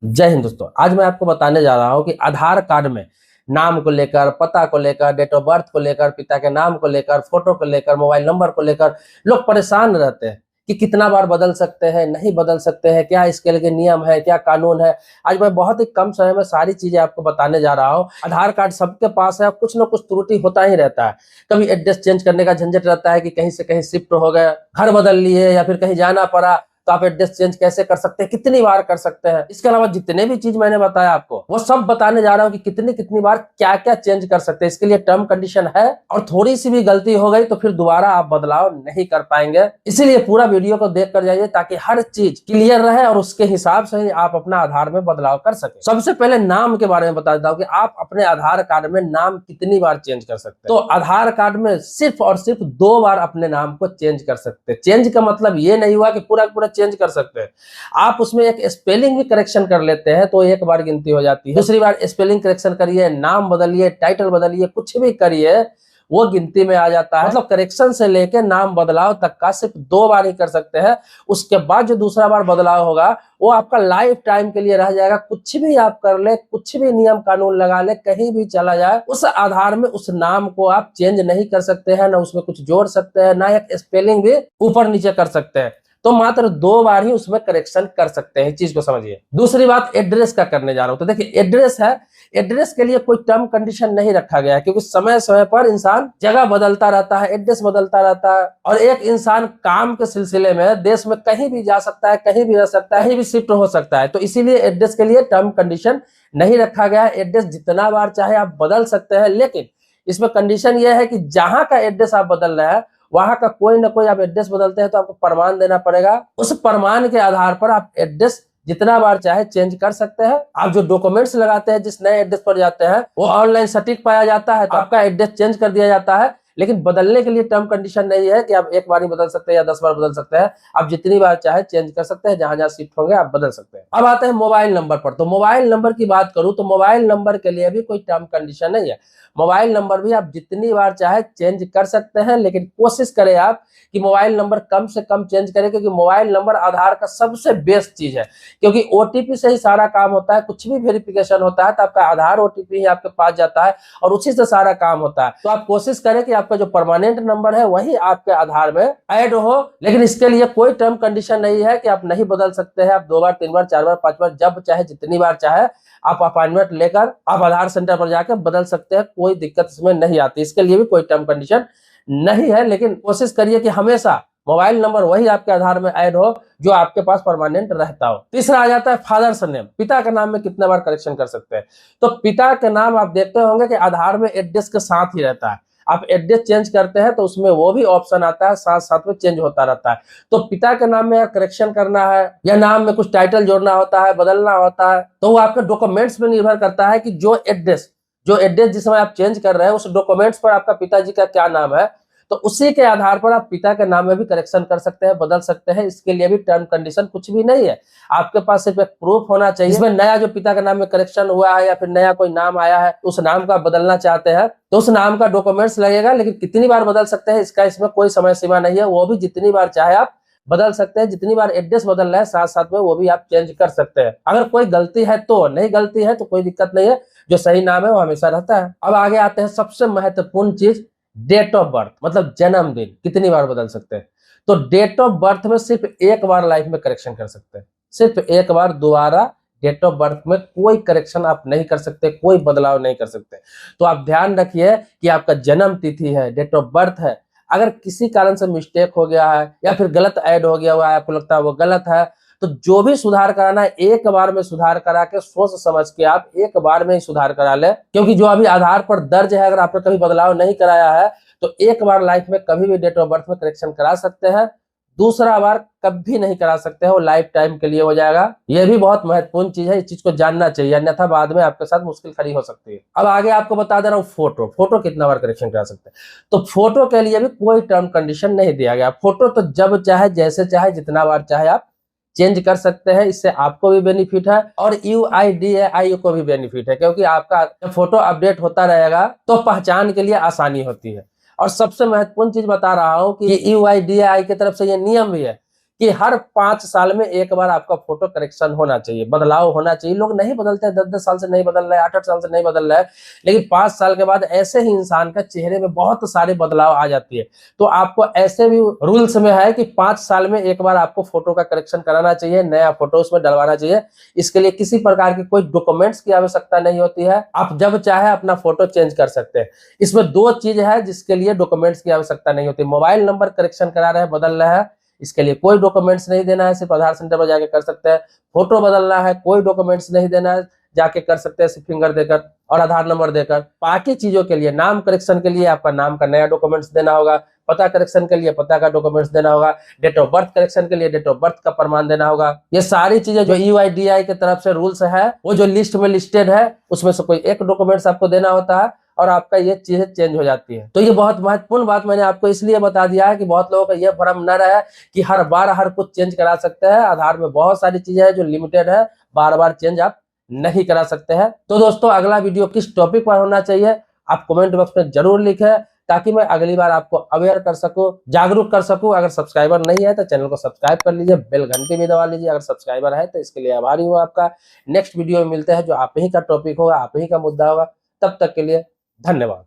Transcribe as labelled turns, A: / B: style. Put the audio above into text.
A: जय हिंद दोस्तों। आज मैं आपको बताने जा रहा हूं कि आधार कार्ड में नाम को लेकर, पता को लेकर, डेट ऑफ बर्थ को लेकर, पिता के नाम को लेकर, फोटो को लेकर, मोबाइल नंबर को लेकर लोग परेशान रहते हैं कि कितना बार बदल सकते हैं, नहीं बदल सकते हैं, क्या इसके लिए नियम है, क्या कानून है। आज मैं बहुत ही कम समय में सारी चीजें आपको बताने जा रहा हूं। आधार कार्ड सबके पास है, कुछ ना कुछ त्रुटि होता ही रहता है। कभी एड्रेस चेंज करने का झंझट रहता है कि कहीं से कहीं शिफ्ट हो गए, घर बदल लिए या फिर कहीं जाना पड़ा, तो आप एड्रेस चेंज कैसे कर सकते हैं, कितनी बार कर सकते हैं। इसके अलावा जितने भी चीज मैंने बताया आपको वो सब बताने जा रहा हूं कि कितनी कितनी बार क्या क्या चेंज कर सकते हैं। इसके लिए टर्म कंडीशन है और थोड़ी सी भी गलती हो गई तो फिर दोबारा आप बदलाव नहीं कर पाएंगे। इसीलिए पूरा वीडियो को देख कर जाइए ताकि हर चीज क्लियर रहे और उसके हिसाब से ही आप अपना आधार में बदलाव कर सके। सबसे पहले नाम के बारे में बता देता हूं कि आप अपने आधार कार्ड में नाम कितनी बार चेंज कर सकते हैं। तो आधार कार्ड में सिर्फ और सिर्फ 2 बार अपने नाम को चेंज कर सकते हैं। चेंज का मतलब ये नहीं हुआ कि पूरा पूरा चेंज कर सकते हैं। आप उसमें एक स्पेलिंग भी करेक्शन कर लेते हैं तो एक बार गिनती हो जाती है। दूसरी बार स्पेलिंग करेक्शन करिए, नाम बदलिए, टाइटल बदलिए, कुछ भी करिए, वो गिनती में आ जाता है। मतलब करेक्शन से लेके नाम बदलाव तक का सिर्फ 2 बार ही कर सकते हैं। उसके बाद जो दूसरा बार बदलाव होगा वो आपका लाइफ टाइम के लिए रह जाएगा। कुछ भी आप कर ले, कुछ भी नियम कानून लगा ले, कहीं भी चला जाए, उस आधार में उस नाम को आप चेंज नहीं कर सकते हैं, ना उसमें कुछ जोड़ सकते हैं, ना एक स्पेलिंग भी ऊपर नीचे कर सकते हैं। तो मात्र 2 बार ही उसमें करेक्शन कर सकते हैं, चीज को समझिए। दूसरी बात एड्रेस का करने जा रहा हूं। तो देखिए, एड्रेस है, एड्रेस के लिए कोई टर्म कंडीशन नहीं रखा गया है क्योंकि समय समय पर इंसान जगह बदलता रहता है, एड्रेस बदलता रहता है और एक इंसान काम के सिलसिले में देश में कहीं भी जा सकता है, कहीं भी रह सकता है, कहीं भी शिफ्ट हो सकता है। तो इसीलिए एड्रेस के लिए टर्म कंडीशन नहीं रखा गया है। एड्रेस जितना बार चाहे आप बदल सकते हैं, लेकिन इसमें कंडीशन यह है कि जहां का एड्रेस आप बदल रहे हैं वहां का कोई ना कोई आप एड्रेस बदलते हैं तो आपको प्रमाण देना पड़ेगा। उस प्रमाण के आधार पर आप एड्रेस जितना बार चाहे चेंज कर सकते हैं। आप जो डॉक्यूमेंट्स लगाते हैं, जिस नए एड्रेस पर जाते हैं, वो ऑनलाइन सटीक पाया जाता है तो आपका एड्रेस चेंज कर दिया जाता है। लेकिन बदलने के लिए टर्म कंडीशन नहीं है कि आप एक बार ही बदल सकते हैं या 10 बार बदल सकते हैं। आप जितनी बार चाहे चेंज कर सकते हैं, जहां जहां शिफ्ट होंगे आप बदल सकते हैं। अब आते हैं मोबाइल नंबर पर। तो मोबाइल नंबर की बात करूं तो मोबाइल नंबर के लिए भी कोई टर्म कंडीशन नहीं है। मोबाइल नंबर भी आप जितनी बार चाहे चेंज कर सकते हैं, लेकिन कोशिश करें आप कि मोबाइल नंबर कम से कम चेंज करें, क्योंकि मोबाइल नंबर आधार का सबसे बेस्ट चीज है। क्योंकि ओटीपी से ही सारा काम होता है, कुछ भी वेरिफिकेशन होता है तो आपका आधार ओटीपी ही आपके पास जाता है और उसी से सारा काम होता है। तो आप कोशिश करें कि आपका जो परमानेंट नंबर है वही आपके आधार में ऐड हो। लेकिन इसके लिए कोई टर्म कंडीशन नहीं है कि आप नहीं बदल सकते हैं। आप 2 बार, 3 बार, 4 बार, 5 बार, जब चाहे, जितनी बार चाहे आप अपॉइंटमेंट लेकर आप आधार सेंटर पर जाकर बदल सकते हैं। कोई दिक्कत इसमें नहीं आती। इसके लिए भी कोई टर्म कंडीशन नहीं है। लेकिन कोशिश करिए कि हमेशा मोबाइल नंबर वही आपके आधार में ऐड हो जो आपके पास परमानेंट रहता हो। तीसरा आ जाता है फादर्स नेम। पिता के नाम में कितने बार करेक्शन कर सकते हैं। तो पिता के नाम आप देखते होंगे कि आधार में एड्रेस के साथ ही रहता है। आप एड्रेस चेंज करते हैं तो उसमें वो भी ऑप्शन आता है, साथ साथ में चेंज होता रहता है। तो पिता के नाम में करेक्शन करना है या नाम में कुछ टाइटल जोड़ना होता है, बदलना होता है, तो वो आपके डॉक्यूमेंट्स पे निर्भर करता है कि जो एड्रेस जिस समय आप चेंज कर रहे हैं उस डॉक्यूमेंट्स पर आपका पिताजी का क्या नाम है, तो उसी के आधार पर आप पिता के नाम में भी करेक्शन कर सकते हैं, बदल सकते हैं। इसके लिए भी टर्म कंडीशन कुछ भी नहीं है। आपके पास सिर्फ एक प्रूफ होना चाहिए। इसमें नया जो पिता के नाम में करेक्शन हुआ है या फिर नया कोई नाम आया है, उस नाम का बदलना चाहते हैं तो उस नाम का डॉक्यूमेंट्स लगेगा। लेकिन कितनी बार बदल सकते हैं इसका इसमें कोई समय सीमा नहीं है। वो भी जितनी बार चाहे आप बदल सकते हैं। जितनी बार एड्रेस बदल रहा है साथ साथ में वो भी आप चेंज कर सकते हैं। अगर कोई गलती है तो, नहीं गलती है तो कोई दिक्कत नहीं है। जो सही नाम है वो हमेशा रहता है। अब आगे आते हैं सबसे महत्वपूर्ण चीज, डेट ऑफ बर्थ, मतलब जन्मदिन कितनी बार बदल सकते हैं। तो डेट ऑफ बर्थ में सिर्फ एक बार लाइफ में करेक्शन कर सकते हैं, सिर्फ एक बार। दोबारा डेट ऑफ बर्थ में कोई करेक्शन आप नहीं कर सकते, कोई बदलाव नहीं कर सकते। तो आप ध्यान रखिए कि आपका जन्म तिथि है, डेट ऑफ बर्थ है, अगर किसी कारण से मिस्टेक हो गया है या फिर गलत ऐड हो गया हुआ है, आपको लगता है वो गलत है, तो जो भी सुधार कराना है एक बार में सुधार करा के, सोच समझ के आप एक बार में ही सुधार करा ले। क्योंकि जो अभी आधार पर दर्ज है, अगर आपने कभी बदलाव नहीं कराया है तो एक बार लाइफ में कभी भी डेट ऑफ बर्थ में करेक्शन करा सकते हैं। दूसरा बार कभी नहीं करा सकते हैं, वो लाइफ टाइम के लिए हो जाएगा। यह भी बहुत महत्वपूर्ण चीज है, इस चीज को जानना चाहिए, अन्यथा बाद में आपके साथ मुश्किल खड़ी हो सकती है। अब आगे आपको बता दे रहा हूँ, फोटो कितना बार करेक्शन करा सकते हैं। तो फोटो के लिए भी कोई टर्म कंडीशन नहीं दिया गया। फोटो तो जब चाहे, जैसे चाहे, जितना बार चाहे आप चेंज कर सकते हैं। इससे आपको भी बेनिफिट है और UIDAI को भी बेनिफिट है, क्योंकि आपका फोटो अपडेट होता रहेगा तो पहचान के लिए आसानी होती है। और सबसे महत्वपूर्ण चीज बता रहा हूं कि UIDAI की तरफ से ये नियम भी है कि हर 5 साल में एक बार आपका फोटो करेक्शन होना चाहिए, बदलाव होना चाहिए। लोग नहीं बदलते हैं, 10-10 साल से नहीं बदल रहे हैं, 8-8 साल से नहीं बदल रहे हैं, लेकिन 5 साल के बाद ऐसे ही इंसान का चेहरे में बहुत सारे बदलाव आ जाती है। तो आपको ऐसे भी रूल्स में है कि 5 साल में एक बार आपको फोटो का करेक्शन कराना चाहिए, नया फोटो उसमें डलवाना चाहिए। इसके लिए किसी प्रकार की कोई डॉक्यूमेंट्स की आवश्यकता नहीं होती है, आप जब चाहे अपना फोटो चेंज कर सकते हैं। इसमें 2 चीज है जिसके लिए डॉक्यूमेंट्स की आवश्यकता नहीं होती। मोबाइल नंबर करेक्शन करा रहे हैं, बदल रहे हैं, इसके लिए कोई डॉक्यूमेंट्स नहीं देना है, सिर्फ आधार सेंटर पर जाके कर सकते हैं। फोटो बदलना है, कोई डॉक्यूमेंट्स नहीं देना है, जाके कर सकते हैं सिर्फ फिंगर देकर और आधार नंबर देकर। बाकी चीजों के लिए, नाम करेक्शन के लिए आपका नाम का नया डॉक्यूमेंट्स देना होगा, पता करेक्शन के लिए पता का डॉक्यूमेंट्स देना होगा, डेट ऑफ बर्थ करेक्शन के लिए डेट ऑफ बर्थ का प्रमाण देना होगा। ये सारी चीजें जो UIDAI की तरफ से रूल्स है, वो जो लिस्ट में लिस्टेड है, उसमें से कोई एक डॉक्यूमेंट्स आपको देना होता है और आपका ये चीजें चेंज हो जाती है। तो ये बहुत महत्वपूर्ण बात मैंने आपको इसलिए बता दिया है कि बहुत लोगों का ये भ्रम न रहे कि हर बार हर कुछ चेंज करा सकते हैं। आधार में बहुत सारी चीजें हैं जो लिमिटेड है, बार बार चेंज आप नहीं करा सकते हैं। तो दोस्तों, अगला वीडियो किस टॉपिक पर होना चाहिए आप कमेंट बॉक्स में जरूर लिखें, ताकि मैं अगली बार आपको अवेयर कर सकूं, जागरूक कर सकूं। अगर सब्सक्राइबर नहीं है तो चैनल को सब्सक्राइब कर लीजिए, बेल घंटी भी दबा लीजिए। अगर सब्सक्राइबर है तो इसके लिए आभारी हूं आपका। नेक्स्ट वीडियो में मिलते हैं, जो आप ही का टॉपिक होगा, आप ही का मुद्दा होगा। तब तक के लिए धन्यवाद।